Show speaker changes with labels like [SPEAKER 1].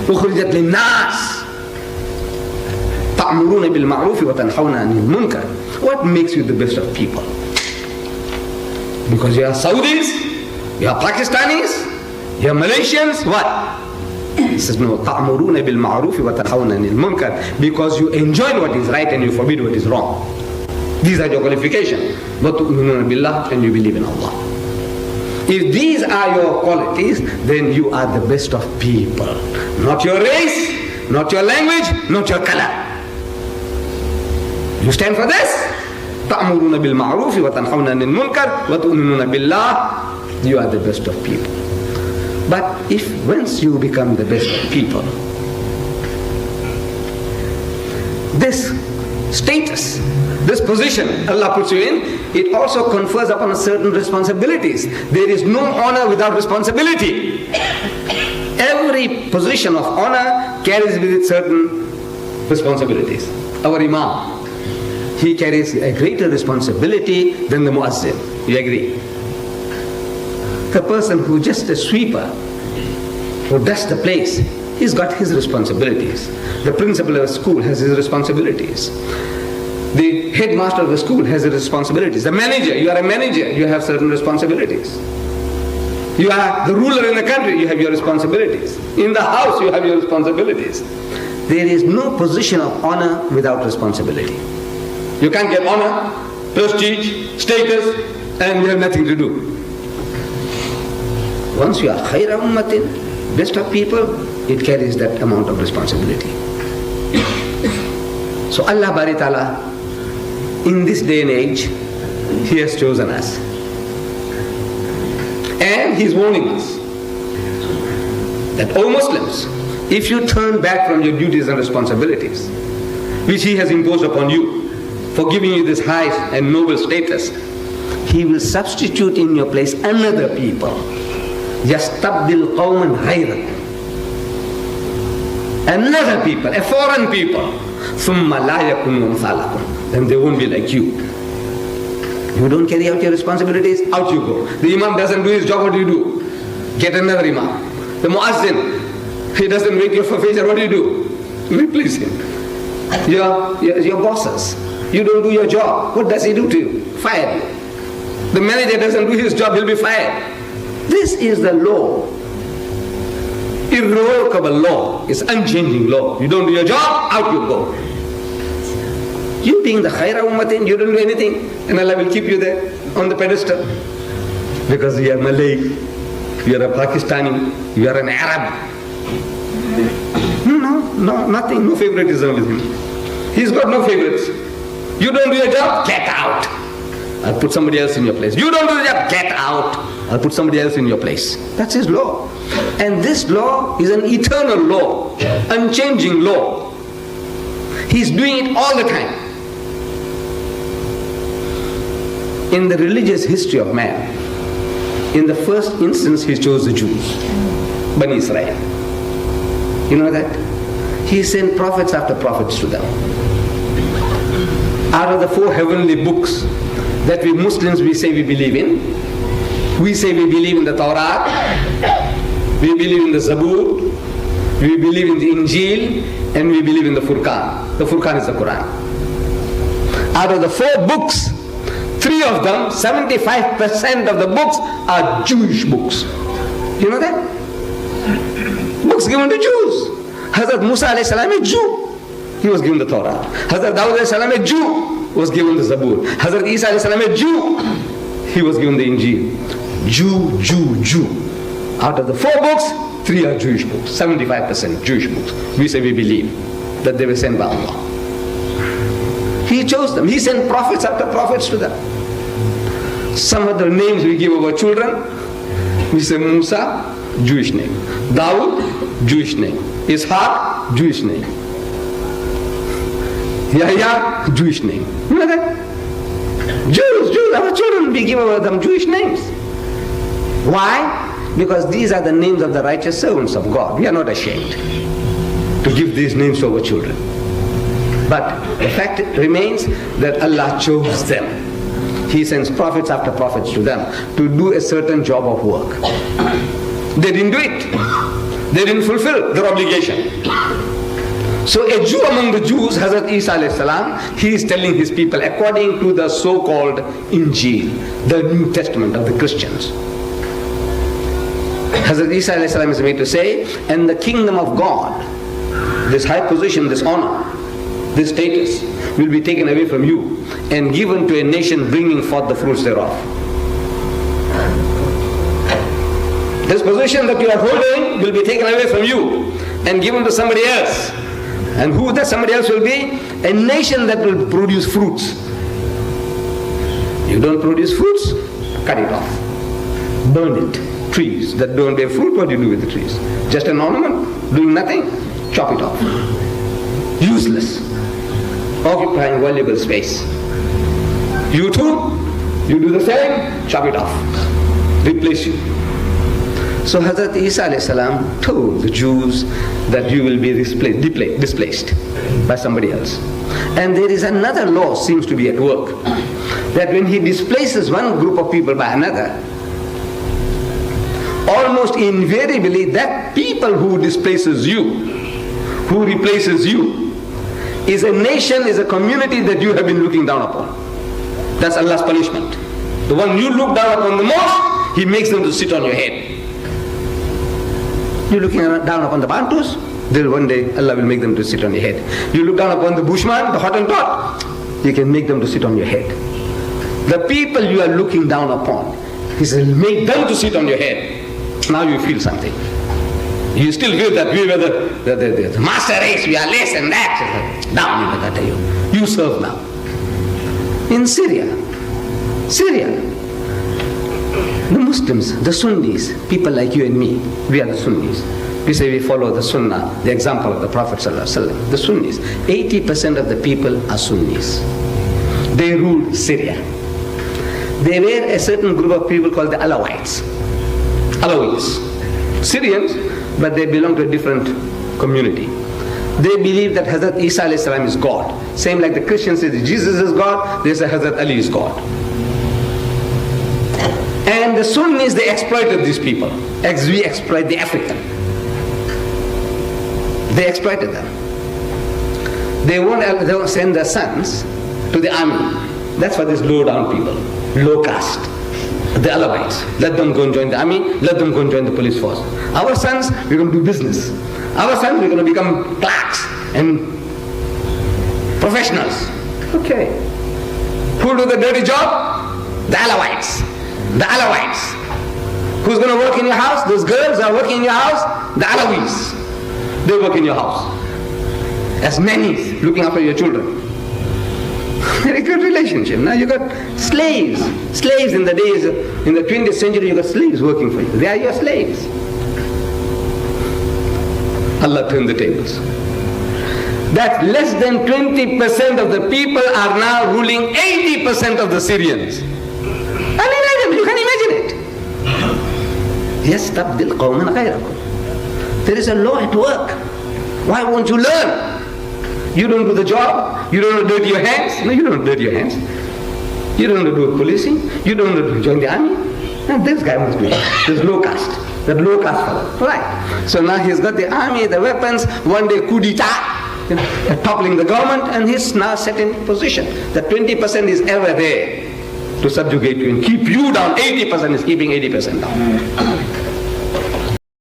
[SPEAKER 1] أخرجت للناس تأمرون بالمعروف وتنهون عن المنكر. What makes you the best of people? Because you are Saudis, you are Pakistanis, you are Malaysians, what? He says, no, تأمرون بالمعروف وتنهون عن المنكر, because you enjoin what is right and you forbid what is wrong. These are your qualifications. وتؤمنون بالله, and you believe in Allah. If these are your qualities, then you are the best of people. Not your race, not your language, not your color. You stand for this? تأمرون بالمعروف وتنهون عن المنكر وتؤمنون بالله. You are the best of people. But if once you become the best of people, this status, this position Allah puts you in, it also confers upon certain responsibilities. There is no honor without responsibility. Every position of honor carries with it certain responsibilities. Our Imam, he carries a greater responsibility than the Muazzin. You agree? The person who just a sweeper, who dusts the place, he's got his responsibilities. The principal of a school has his responsibilities. The headmaster of the school has his responsibilities. The manager, you are a manager, you have certain responsibilities. You are the ruler in the country, you have your responsibilities. In the house, you have your responsibilities. There is no position of honor without responsibility. You can't get honor, prestige, status, and you have nothing to do. Once you are khayra ummatin, best of people, it carries that amount of responsibility. So Allah Bari Ta'ala, in this day and age, He has chosen us. And He's warning us that, O Muslims, if you turn back from your duties and responsibilities, which He has imposed upon you, for giving you this high and noble status, He will substitute in your place another people. يَسْتَبْدِلْ قَوْمًا غَيْرَكُمْ. Another people, a foreign people. ثُمَّ لَا يَكُنُوا أَمْثَالَكُمْ. Then they won't be like you. You don't carry out your responsibilities, out you go. The Imam doesn't do his job, what do you do? Get another Imam. The Muazzin, he doesn't wake you for Fajr, what do you do? Replace him. Your bosses, you don't do your job, what does he do to you? Fire you. The manager doesn't do his job, he'll be fired. This is the law. Irrevocable law. It's unchanging law. You don't do your job, out you go. You being the khayra ummatin, you don't do anything, and Allah will keep you there on the pedestal. Because you are Malay, you are a Pakistani, you are an Arab. No, nothing, no favoritism with him. He's got no favorites. You don't do your job, get out. I'll put somebody else in your place. You don't do the job, get out. I'll put somebody else in your place. That's his law. And this law is an eternal law, unchanging law. He's doing it all the time. In the religious history of man, in the first instance, He chose the Jews, Bani Israel. You know that? He sent prophets after prophets to them. Out of the 4 heavenly books that we Muslims, we say we believe in, we say we believe in the Torah, we believe in the Zabur, we believe in the Injil, and we believe in the Furqan. The Furqan is the Quran. Out of the 4 books, 3 of them, 75% of the books are Jewish books. You know that? Books given to Jews. Hazrat Musa alayhi salam, a Jew, he was given the Torah. Hazrat Dawud alayhi salam, a Jew, was given the Zabur. Hazrat Isa alayhi salam, a Jew, he was given the Injil. Jew. Out of the 4 books, 3 are Jewish books. 75% Jewish books. We say we believe that they were sent by Allah. He chose them. He sent prophets after prophets to them. Some of the names we give our children, we say Musa, Jewish name. Dawud, Jewish name. Ishaq, Jewish name. Yahya, Jewish name. You know that? Jews, our children, we give them Jewish names. Why? Because these are the names of the righteous servants of God. We are not ashamed to give these names to our children. But the fact remains that Allah chose them. He sends prophets after prophets to them to do a certain job of work. They didn't do it. They didn't fulfill their obligation. So a Jew among the Jews, Hazrat Isa alayhi salam, he is telling his people according to the so-called Injil, the New Testament of the Christians. Hazrat Isa alayhi salam is made to say, and the kingdom of God, this high position, this honor, this status, will be taken away from you and given to a nation bringing forth the fruits thereof. This position that you are holding will be taken away from you and given to somebody else. And who that somebody else will be? A nation that will produce fruits. You don't produce fruits? Cut it off. Burn it. Trees that don't bear fruit, what do you do with the trees? Just an ornament? Doing nothing? Chop it off. Useless. Occupying valuable space. You too? You do the same? Chop it off. Replace you. So Hazrat Isa alayhi salam told the Jews that you will be displaced by somebody else. And there is another law seems to be at work, that when he displaces one group of people by another, almost invariably that people who displaces you, who replaces you, is a nation, is a community that you have been looking down upon. That's Allah's punishment. The one you look down upon the most, He makes them to sit on your head. You're looking down upon the Bantus, then one day Allah will make them to sit on your head. You look down upon the Bushman, the Hottentot, you can make them to sit on your head. The people you are looking down upon, He says, make them to sit on your head. Now you feel something. You still feel that we were the master race, we are less than that. Down, you serve now. In Syria, the Muslims, the Sunnis, people like you and me, we are the Sunnis. We say we follow the Sunnah, the example of the Prophet ﷺ. The Sunnis, 80% of the people are Sunnis. They ruled Syria. They were a certain group of people called the Alawites. Syrians, but they belong to a different community. They believe that Hazrat Isa alayhi salam is God. Same like the Christians say that Jesus is God, they say Hazrat Ali is God. And the Sunnis, they exploited these people, as we exploit the African. They exploited them. They won't send their sons to the army. That's for these low down people, low caste, the Alawites. Let them go and join the army, let them go and join the police force. Our sons, we're going to do business. Our sons, we're going to become clerks and professionals. Okay. Who do the dirty job? The Alawites. The Alawites. Who's going to work in your house? Those girls are working in your house? The Alawis. They work in your house. As nannies, looking after your children. Very good relationship. Now you got slaves. Slaves in the days, in the 20th century, you got slaves working for you. They are your slaves. Allah turned the tables. That less than 20% of the people are now ruling 80% of the Syrians. Unimaginable, you can imagine it. يَسْتَبْدِلْ قَوْمًا غَيْرَكُمْ. There is a law at work. Why won't you learn? You don't do the job. You don't dirty your hands. No, you don't dirty your hands. You don't do policing. You don't join the army. And this guy must do it. This low caste. That low caste fellow. Right. So now he's got the army, the weapons. One day coup d'etat, toppling the government, and he's now set in position. The 20% is ever there to subjugate you and keep you down. 80% is keeping 80% down.